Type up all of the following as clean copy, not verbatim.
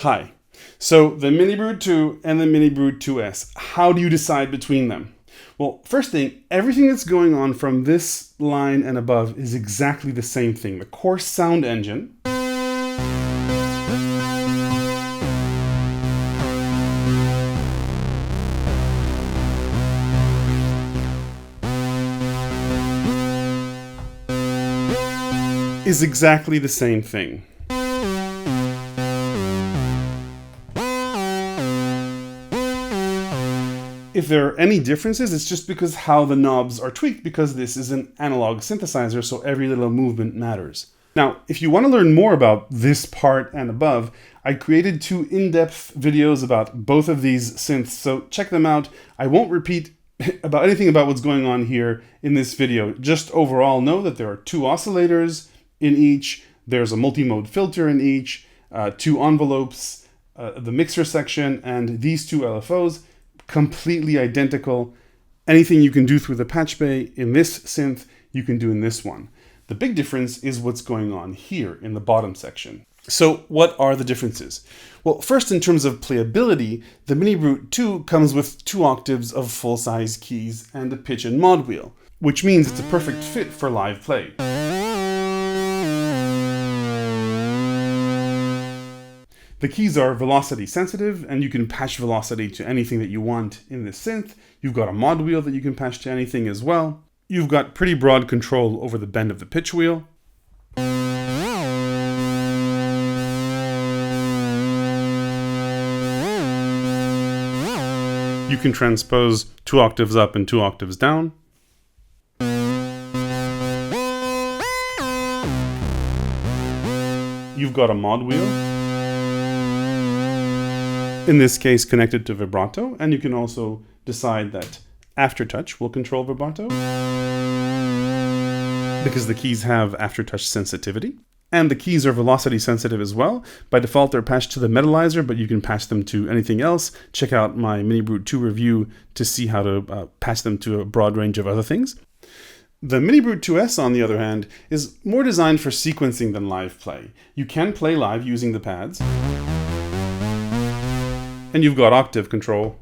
Hi. So the MiniBrute 2 and the MiniBrute 2S, how do you decide between them? Well, first thing, everything that's going on from this line and above is exactly the same thing. The core sound engine is exactly the same thing. If there are any differences, it's just because how the knobs are tweaked, because this is an analog synthesizer, so every little movement matters. Now, if you want to learn more about this part and above, I created 2 in-depth videos about both of these synths, so check them out. I won't repeat about anything about what's going on here in this video. Just overall know that there are 2 oscillators in each, there's a multi-mode filter in each, 2 envelopes, the mixer section, and these 2 LFOs. Completely identical. Anything you can do through the patch bay in this synth, you can do in this one. The big difference is what's going on here in the bottom section. So what are the differences? Well, first, in terms of playability, the MiniBrute 2 comes with 2 octaves of full-size keys and a pitch and mod wheel, which means it's a perfect fit for live play. The keys are velocity sensitive, and you can patch velocity to anything that you want in this synth. You've got a mod wheel that you can patch to anything as well. You've got pretty broad control over the bend of the pitch wheel. You can transpose 2 octaves up and 2 octaves down. You've got a mod wheel, in this case connected to vibrato, and you can also decide that aftertouch will control vibrato because the keys have aftertouch sensitivity. And the keys are velocity sensitive as well. By default they're patched to the metalizer, but you can patch them to anything else. Check out my MiniBrute 2 review to see how to patch them to a broad range of other things. The MiniBrute 2S, on the other hand, is more designed for sequencing than live play. You can play live using the pads, and you've got octave control.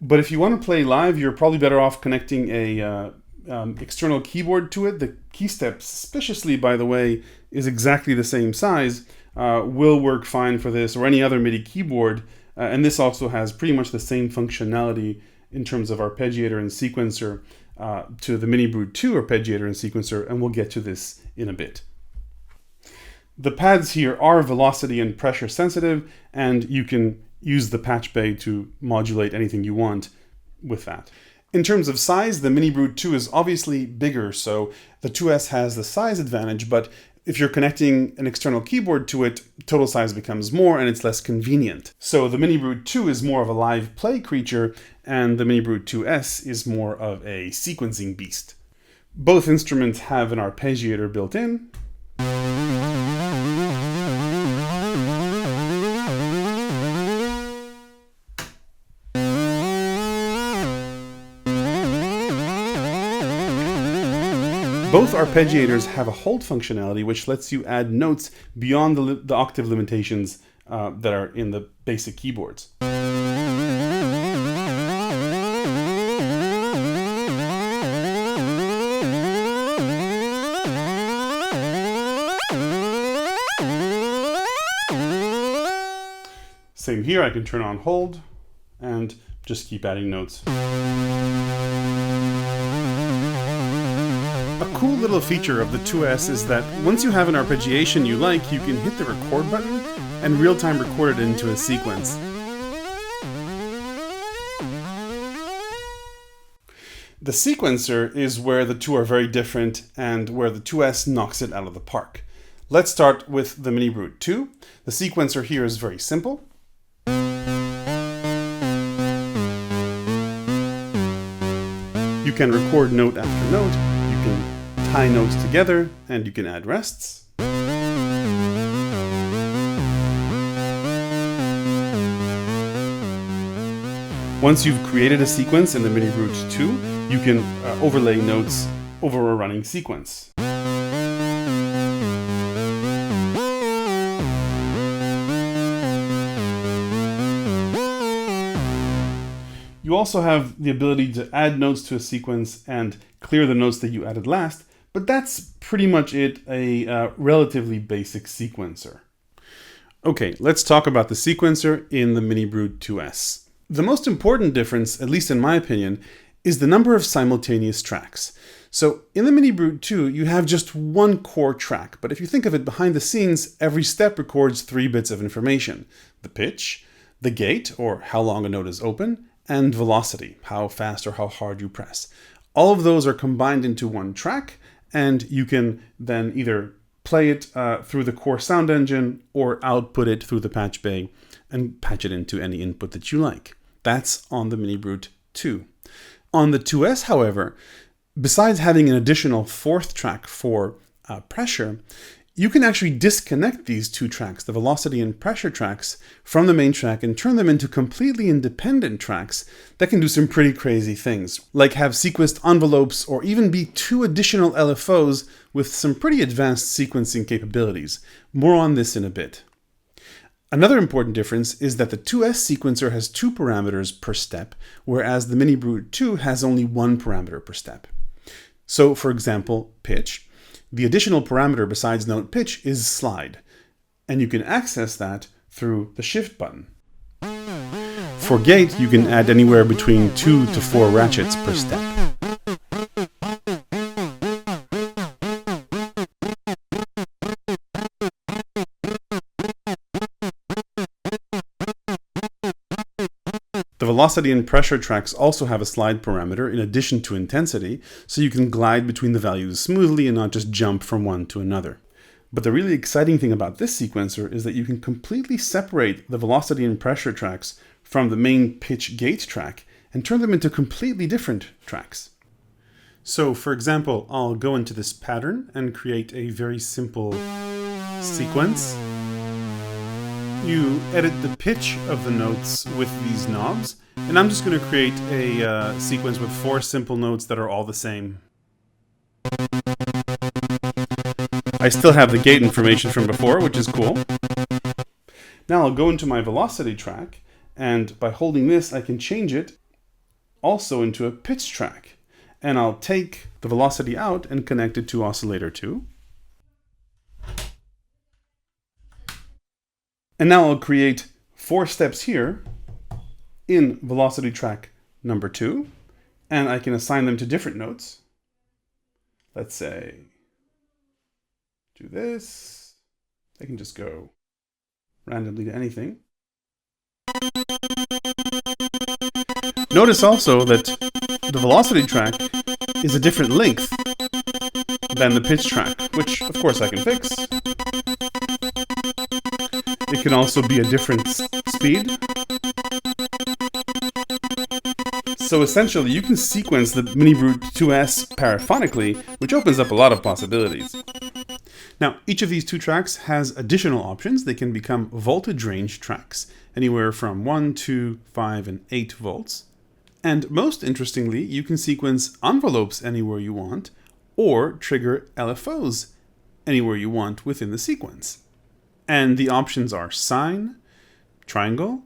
But if you want to play live, you're probably better off connecting a external keyboard to it. The key step, suspiciously by the way, is exactly the same size, will work fine for this or any other MIDI keyboard. And this also has pretty much the same functionality in terms of arpeggiator and sequencer to the MiniBrute 2 arpeggiator and sequencer, and we'll get to this in a bit. The pads here are velocity and pressure sensitive, and you can use the patch bay to modulate anything you want with that. In terms of size, the MiniBrute 2 is obviously bigger, so the 2S has the size advantage, but if you're connecting an external keyboard to it, total size becomes more and it's less convenient. So the MiniBrute 2 is more of a live play creature, and the MiniBrute 2S is more of a sequencing beast. Both instruments have an arpeggiator built in. Both arpeggiators have a hold functionality, which lets you add notes beyond the octave limitations that are in the basic keyboards. Same here, I can turn on hold and just keep adding notes. A cool little feature of the 2S is that once you have an arpeggiation you like, you can hit the record button and real-time record it into a sequence. The sequencer is where the 2 are very different and where the 2S knocks it out of the park. Let's start with the MiniBrute 2. The sequencer here is very simple. You can record note after note, you can tie notes together, and you can add rests. Once you've created a sequence in the MiniBrute 2, you can overlay notes over a running sequence. You also have the ability to add notes to a sequence and clear the notes that you added last, but that's pretty much it, a relatively basic sequencer. Okay, let's talk about the sequencer in the MiniBrute 2S. The most important difference, at least in my opinion, is the number of simultaneous tracks. So in the MiniBrute 2, you have just one core track, but if you think of it behind the scenes, every step records 3 bits of information: the pitch, the gate, or how long a note is open, and velocity, how fast or how hard you press. All of those are combined into one track, and you can then either play it through the core sound engine or output it through the patch bay and patch it into any input that you like. That's on the MiniBrute 2. On the 2S, however, besides having an additional 4th track for pressure, you can actually disconnect these 2 tracks, the velocity and pressure tracks, from the main track and turn them into completely independent tracks that can do some pretty crazy things, like have sequenced envelopes or even be 2 additional LFOs with some pretty advanced sequencing capabilities. More on this in a bit. Another important difference is that the 2S sequencer has 2 parameters per step, whereas the MiniBrute 2 has only 1 parameter per step. So, for example, pitch. The additional parameter besides note pitch is slide, and you can access that through the shift button. For gate, you can add anywhere between 2 to 4 ratchets per step. The velocity and pressure tracks also have a slide parameter in addition to intensity, so you can glide between the values smoothly and not just jump from one to another. But the really exciting thing about this sequencer is that you can completely separate the velocity and pressure tracks from the main pitch gate track and turn them into completely different tracks. So, for example, I'll go into this pattern and create a very simple sequence. You edit the pitch of the notes with these knobs, and I'm just going to create a sequence with 4 simple notes that are all the same. I still have the gate information from before, which is cool. Now I'll go into my velocity track, and by holding this I can change it also into a pitch track. And I'll take the velocity out and connect it to oscillator 2. And now I'll create 4 steps here in velocity track number 2, and I can assign them to different notes. Let's say, do this. I can just go randomly to anything. Notice also that the velocity track is a different length than the pitch track, which of course I can fix. It can also be a different speed. So essentially, you can sequence the MiniBrute 2S paraphonically, which opens up a lot of possibilities. Now, each of these 2 tracks has additional options. They can become voltage range tracks, anywhere from 1, 2, 5, and 8 volts. And most interestingly, you can sequence envelopes anywhere you want, or trigger LFOs anywhere you want within the sequence. And the options are sine, triangle,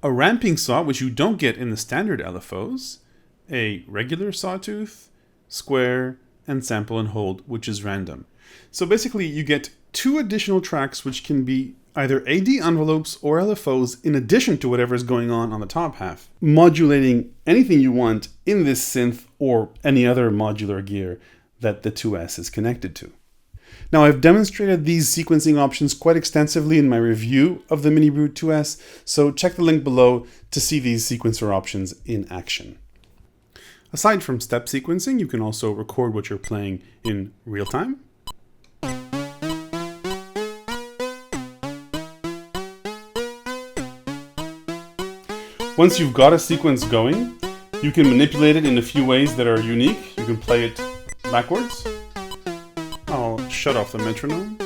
a ramping saw, which you don't get in the standard LFOs, a regular sawtooth, square, and sample and hold, which is random. So basically you get 2 additional tracks which can be either AD envelopes or LFOs in addition to whatever is going on the top half, modulating anything you want in this synth or any other modular gear that the 2S is connected to. Now, I've demonstrated these sequencing options quite extensively in my review of the MiniBrute 2S, so check the link below to see these sequencer options in action. Aside from step sequencing, you can also record what you're playing in real time. Once you've got a sequence going, you can manipulate it in a few ways that are unique. You can play it backwards. I'll shut off the metronome.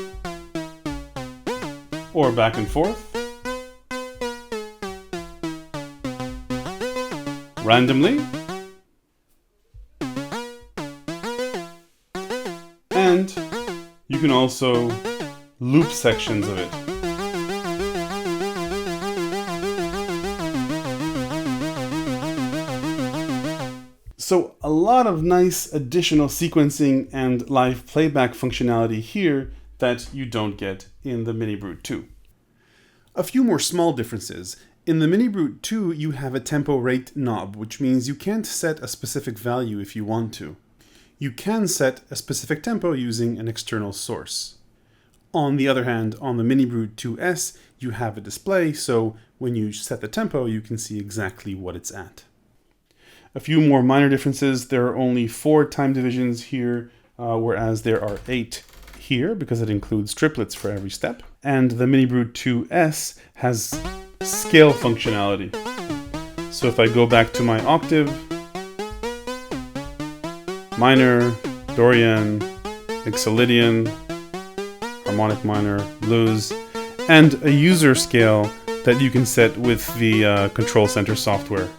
Or back and forth. Randomly. And you can also loop sections of it. So a lot of nice additional sequencing and live playback functionality here that you don't get in the MiniBrute 2. A few more small differences. In the MiniBrute 2, you have a tempo rate knob, which means you can't set a specific value if you want to. You can set a specific tempo using an external source. On the other hand, on the MiniBrute 2S, you have a display, so when you set the tempo, you can see exactly what it's at. A few more minor differences. There are only 4 time divisions here, whereas there are 8 here, because it includes triplets for every step. And the MiniBrute 2S has scale functionality. So if I go back to my octave, minor, Dorian, Mixolydian, harmonic minor, blues, and a user scale that you can set with the Control Center software.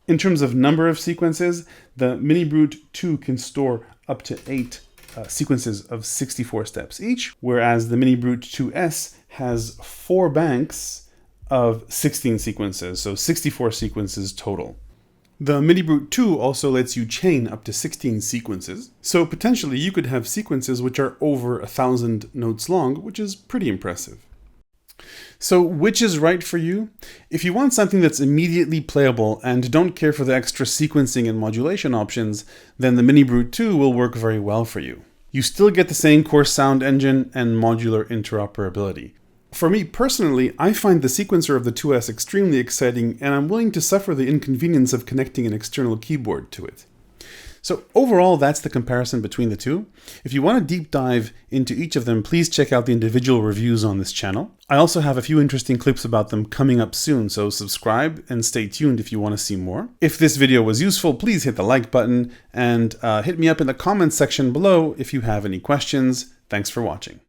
In terms of number of sequences, the MiniBrute 2 can store up to 8 sequences of 64 steps each, whereas the MiniBrute 2S has 4 banks of 16 sequences, so 64 sequences total. The MiniBrute 2 also lets you chain up to 16 sequences, so potentially you could have sequences which are over 1,000 notes long, which is pretty impressive. So which is right for you? If you want something that's immediately playable and don't care for the extra sequencing and modulation options, then the MiniBrute 2 will work very well for you. You still get the same core sound engine and modular interoperability. For me personally, I find the sequencer of the 2S extremely exciting, and I'm willing to suffer the inconvenience of connecting an external keyboard to it. So overall, that's the comparison between the two. If you want a deep dive into each of them, please check out the individual reviews on this channel. I also have a few interesting clips about them coming up soon, so subscribe and stay tuned if you want to see more. If this video was useful, please hit the like button and hit me up in the comments section below if you have any questions. Thanks for watching.